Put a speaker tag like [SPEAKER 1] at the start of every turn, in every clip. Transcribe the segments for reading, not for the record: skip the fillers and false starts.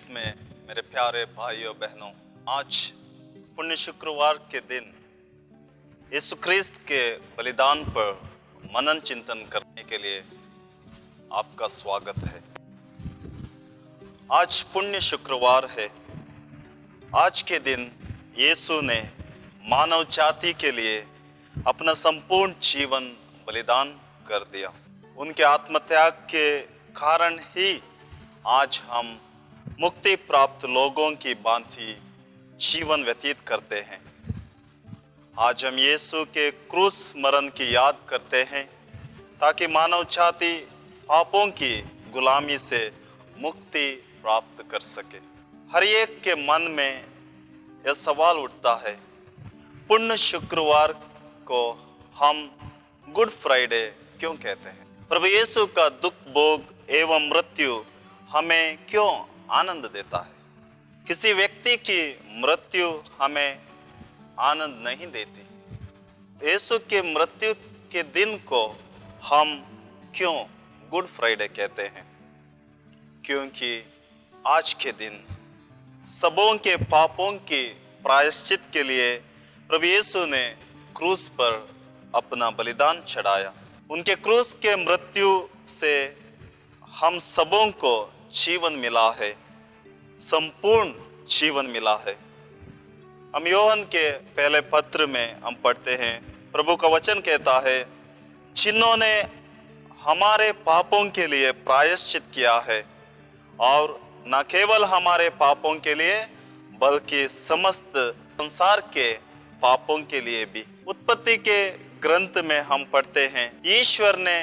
[SPEAKER 1] क्रिस्त में मेरे प्यारे भाइयों बहनों, आज पुण्य शुक्रवार के दिन यीशु क्रिस्त के बलिदान पर मनन चिंतन करने के लिए आपका स्वागत है। आज पुण्य शुक्रवार है। आज के दिन यीशु ने मानव जाति के लिए अपना संपूर्ण जीवन बलिदान कर दिया। उनके आत्मत्याग के कारण ही आज हम मुक्ति प्राप्त लोगों की भांति जीवन व्यतीत करते हैं। आज हम यीशु के क्रूस मरण की याद करते हैं ताकि मानव जाति पापों की गुलामी से मुक्ति प्राप्त कर सके। हर एक के मन में यह सवाल उठता है, पुण्य शुक्रवार को हम गुड फ्राइडे क्यों कहते हैं? प्रभु यीशु का दुख भोग एवं मृत्यु हमें क्यों आनंद देता है? किसी व्यक्ति की मृत्यु हमें आनंद नहीं देती। यीशु के मृत्यु के दिन को हम क्यों गुड फ्राइडे कहते हैं? क्योंकि आज के दिन सबों के पापों की प्रायश्चित के लिए प्रभु यीशु ने क्रूस पर अपना बलिदान चढ़ाया। उनके क्रूस के मृत्यु से हम सबों को जीवन मिला है, संपूर्ण जीवन मिला है। हम योहन के पहले पत्र में हम पढ़ते हैं, प्रभु का वचन कहता है, जिन्होंने हमारे पापों के लिए प्रायश्चित किया है और न केवल हमारे पापों के लिए बल्कि समस्त संसार के पापों के लिए भी। उत्पत्ति के ग्रंथ में हम पढ़ते हैं, ईश्वर ने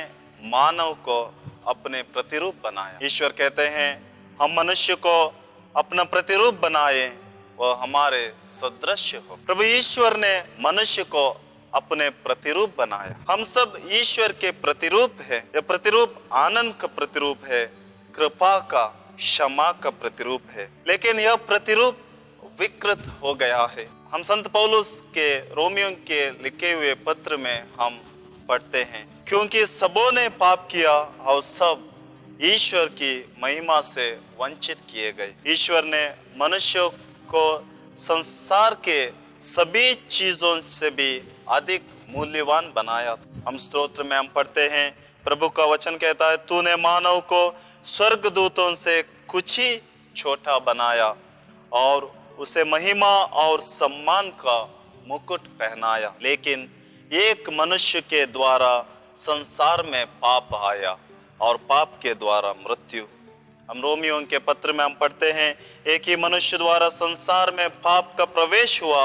[SPEAKER 1] मानव को अपने प्रतिरूप बनाया। ईश्वर कहते हैं, हम मनुष्य को अपना प्रतिरूप बनाए, वह हमारे सदृश हो। प्रभु ईश्वर ने मनुष्य को अपने प्रतिरूप बनाया। हम सब ईश्वर के प्रतिरूप है। यह प्रतिरूप आनंद का प्रतिरूप है, कृपा का, क्षमा का प्रतिरूप है। लेकिन यह प्रतिरूप विकृत हो गया है। हम संत पौलुस के रोमियो के लिखे हुए पत्र में हम पढ़ते हैं, क्योंकि सबों ने पाप किया और सब ईश्वर की महिमा से वंचित किए गए। ईश्वर ने मनुष्यों को संसार के सभी चीजों से भी अधिक मूल्यवान बनाया। हम स्तोत्र में हम पढ़ते हैं, प्रभु का वचन कहता है, तूने मानव को स्वर्गदूतों से कुछ ही छोटा बनाया और उसे महिमा और सम्मान का मुकुट पहनाया। लेकिन एक मनुष्य के द्वारा संसार में पाप आया और पाप के द्वारा मृत्यु। हम रोमियो के पत्र में हम पढ़ते हैं, एक ही मनुष्य द्वारा संसार में पाप का प्रवेश हुआ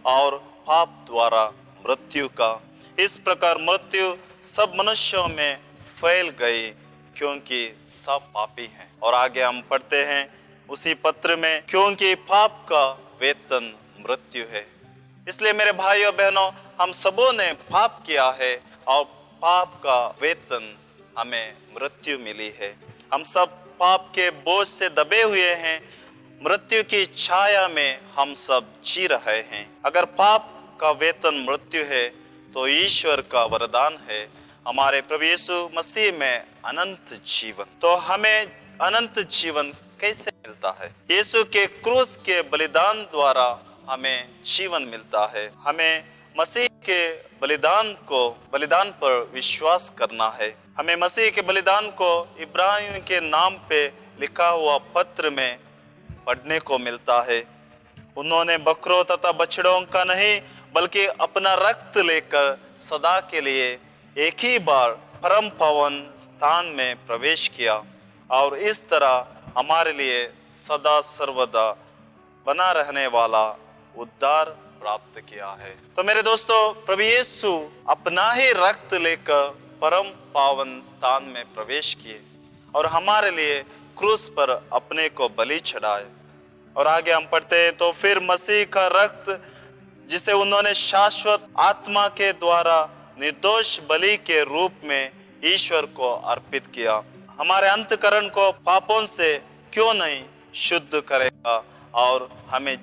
[SPEAKER 1] और पाप द्वारा मृत्यु का। इस प्रकार मृत्यु सब मनुष्यों में फैल गई क्योंकि सब पापी हैं। और आगे हम पढ़ते हैं उसी पत्र में, क्योंकि पाप का वेतन मृत्यु है। इसलिए मेरे भाइयों बहनों, हम सबों ने पाप किया है और पाप का वेतन हमें मृत्यु मिली है। हम सब पाप के बोझ से दबे हुए हैं। मृत्यु की छाया में हम सब जी रहे हैं। अगर पाप का वेतन मृत्यु है तो ईश्वर का वरदान है हमारे प्रभु यीशु मसीह में अनंत जीवन। तो हमें अनंत जीवन कैसे मिलता है? यीशु के क्रूस के बलिदान द्वारा हमें जीवन मिलता है। हमें मसीह के बलिदान पर विश्वास करना है। हमें मसीह के बलिदान को इब्राहिम के नाम पे लिखा हुआ पत्र में पढ़ने को मिलता है। उन्होंने बकरों तथा बछड़ों का नहीं बल्कि अपना रक्त लेकर सदा के लिए एक ही बार परम पावन स्थान में प्रवेश किया और इस तरह हमारे लिए सदा सर्वदा बना रहने वाला उद्धार प्राप्त किया है। तो मेरे दोस्तों, प्रभु यीशु अपना ही रक्त लेकर परम पावन स्थान में प्रवेश किए और हमारे लिए क्रूस पर अपने को बलि चढ़ाए। और आगे हम पढ़ते हैं, तो फिर मसीह का रक्त जिसे उन्होंने शाश्वत आत्मा के द्वारा निर्दोष बलि के रूप में ईश्वर को अर्पित किया, हमारे अंतकरण को पापों से क्यों नहीं शुद्ध करेगा और हमें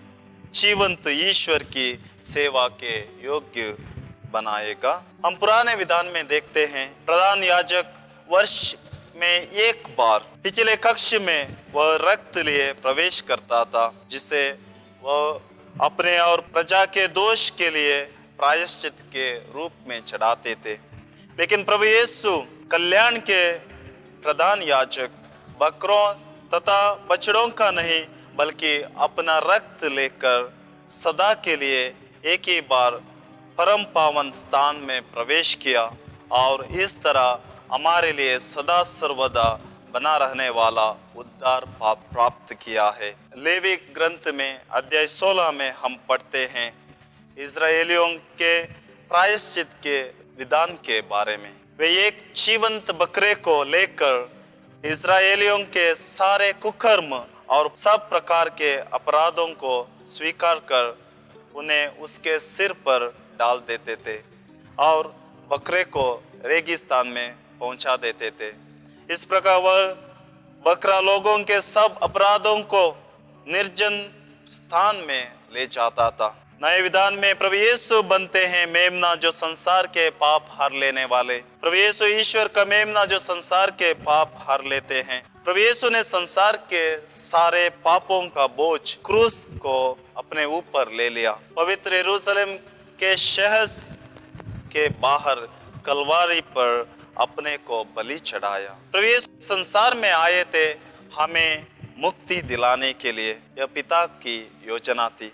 [SPEAKER 1] जीवंत ईश्वर की सेवा के योग्य बनाएगा। हम पुराने विधान में देखते हैं, प्रधान याजक वर्ष में एक बार पिछले कक्ष में वह रक्त लिए प्रवेश करता था, जिसे वह अपने और प्रजा के दोष के लिए प्रायश्चित के रूप में चढ़ाते थे। लेकिन प्रभु यीशु कल्याण के प्रधान याजक बकरों तथा बछड़ों का नहीं, बल्कि अपना रक्त लेकर सदा के लिए एक ही बार परम पावन स्थान में प्रवेश किया और इस तरह हमारे लिए सदा सर्वदा बना रहने वाला उद्धार प्राप्त किया है। लेवी ग्रंथ में अध्याय 16 में हम पढ़ते हैं इज़राइलियों के प्रायश्चित के विधान के बारे में। वे एक जीवंत बकरे को लेकर इज़राइलियों के सारे कुकर्म और सब प्रकार के अपराधों को स्वीकार कर उन्हें उसके सिर पर डाल देते थे और बकरे को रेगिस्तान में पहुंचा देते थे। इस प्रकार वह बकरा लोगों के सब अपराधों को निर्जन स्थान में ले जाता था। नए विधान में प्रभु यीशु बनते हैं मेमना, जो संसार के पाप हर लेने वाले। प्रभु यीशु ईश्वर का मेमना जो संसार के पाप हर लेते हैं। प्रभु यीशु ने संसार के सारे पापों का बोझ क्रूस को अपने ऊपर ले लिया। पवित्र यरूशलेम के शहर के बाहर कलवारी पर अपने को बलि चढ़ाया। प्रभु यीशु संसार में आए थे हमें मुक्ति दिलाने के लिए। यह पिता की योजना थी।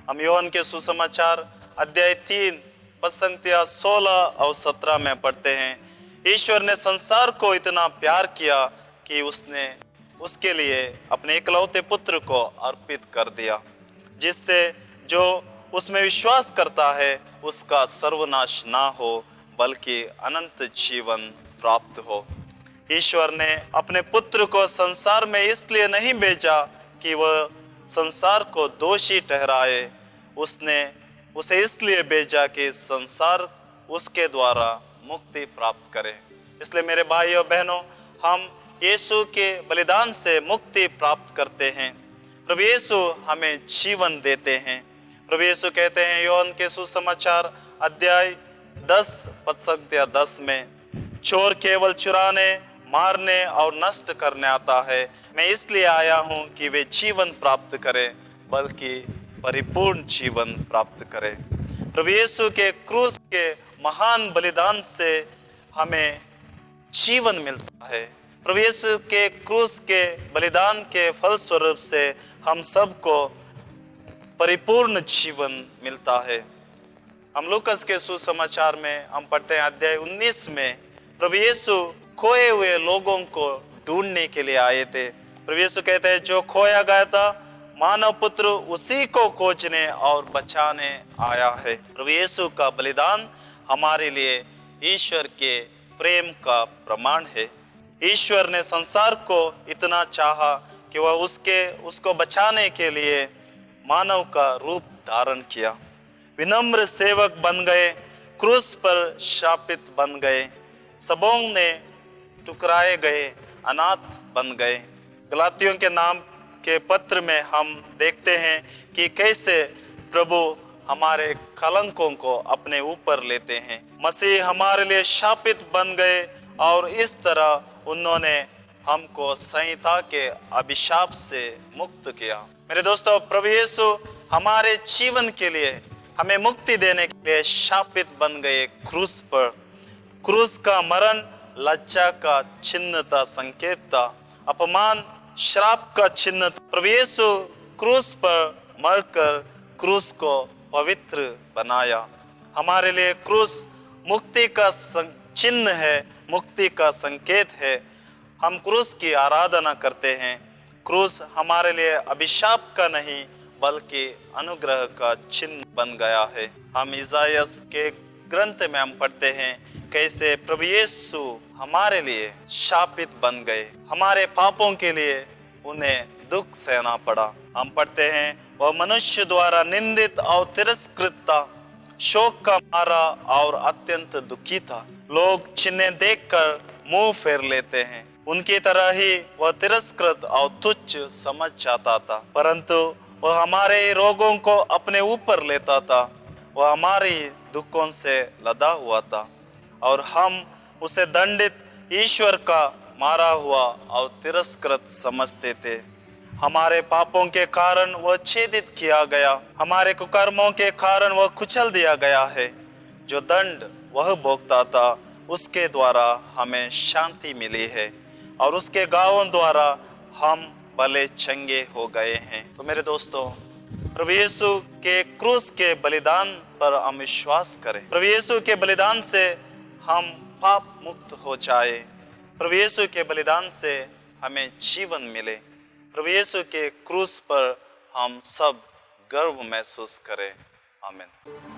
[SPEAKER 1] हम योहन के सुसमाचार अध्याय 3 पद संख्या 16 और 17 में पढ़ते हैं, ईश्वर ने संसार को इतना प्यार किया कि उसने उसके लिए अपने इकलौते पुत्र को अर्पित कर दिया, जिससे जो उसमें विश्वास करता है उसका सर्वनाश ना हो बल्कि अनंत जीवन प्राप्त हो। ईश्वर ने अपने पुत्र को संसार में इसलिए नहीं भेजा कि वह संसार को दोषी ठहराए, उसने उसे इसलिए भेजा कि संसार उसके द्वारा मुक्ति प्राप्त करे। इसलिए मेरे भाइयों बहनों, हम यीशु के बलिदान से मुक्ति प्राप्त करते हैं। प्रभु यीशु हमें जीवन देते हैं। प्रभु यीशु कहते हैं योहन के सुसमाचार अध्याय 10 पद संख्या 10 में, चोर केवल चुराने, मारने और नष्ट करने आता है, मैं इसलिए आया हूं कि वे जीवन प्राप्त करें, बल्कि परिपूर्ण जीवन प्राप्त करें। प्रभु यीशु के क्रूस के महान बलिदान से हमें जीवन मिलता है। प्रभु यीशु के क्रूस के बलिदान के फलस्वरूप से हम सबको परिपूर्ण जीवन मिलता है। हम लूकस के सुसमाचार में हम पढ़ते हैं अध्याय 19 में, प्रभु यीशु खोए हुए लोगों को ढूंढने के लिए आए थे। प्रभु यीशु कहते हैं जो खोया गया था मानव पुत्र उसी को खोजने और बचाने आया है। प्रभु यीशु का बलिदान हमारे लिए ईश्वर के प्रेम का प्रमाण है। ईश्वर ने संसार को इतना चाहा कि वह उसको बचाने के लिए मानव का रूप धारण किया, विनम्र सेवक बन गए, क्रूस पर शापित बन गए, सबों ने टुकराए गए, अनाथ बन गए। गलातियों के नाम के पत्र में हम देखते हैं कि कैसे प्रभु हमारे कलंकों को अपने ऊपर लेते हैं। मसीह हमारे लिए शापित बन गए और इस तरह उन्होंने हमको संहिता के अभिशाप से मुक्त किया। मेरे दोस्तों, प्रभु यीशु हमारे जीवन के लिए हमें मुक्ति देने के लिए शापित बन गए क्रूस पर। क्रूस का मरण लज्जा का चिन्ह था, संकेत था, अपमान श्राप का चिन्ह। प्रभु यीशु क्रूस पर मरकर क्रूस को पवित्र बनाया। हमारे लिए क्रूस मुक्ति का चिन्ह है, मुक्ति का संकेत है। हम क्रूस की आराधना करते हैं। क्रूस हमारे लिए अभिशाप का नहीं बल्कि अनुग्रह का चिन्ह बन गया है। हम इसाइया के ग्रंथ में हम पढ़ते हैं कैसे प्रभु यीशु हमारे लिए शापित बन गए, हमारे पापों के लिए उन्हें दुख सहना पड़ा। हम पढ़ते हैं वह मनुष्य द्वारा निंदित और तिरस्कृत था, शोक का मारा और अत्यंत दुखी था। लोग जिन्हें देखकर मुंह फेर लेते हैं, उनकी तरह ही वह तिरस्कृत और तुच्छ समझ जाता था, परंतु वह हमारे रोगों को अपने ऊपर लेता था। वह हमारी दुखों से लदा हुआ था और हम उसे दंडित ईश्वर का मारा हुआ और तिरस्कृत समझते थे। हमारे पापों के कारण वह छेदित किया गया, हमारे कुकर्मों के कारण वह कुचल दिया गया है। जो दंड वह भोगता था, उसके द्वारा हमें शांति मिली है और उसके घावों द्वारा हम भले चंगे हो गए हैं। तो मेरे दोस्तों, प्रभु यीशु के क्रूस के बलिदान पर हम विश्वास करें। प्रभु यीशु के बलिदान से हम पाप मुक्त हो जाए। प्रभु यीशु के बलिदान से हमें जीवन मिले। प्रभु यीशु के क्रूस पर हम सब गर्व महसूस करें। आमीन।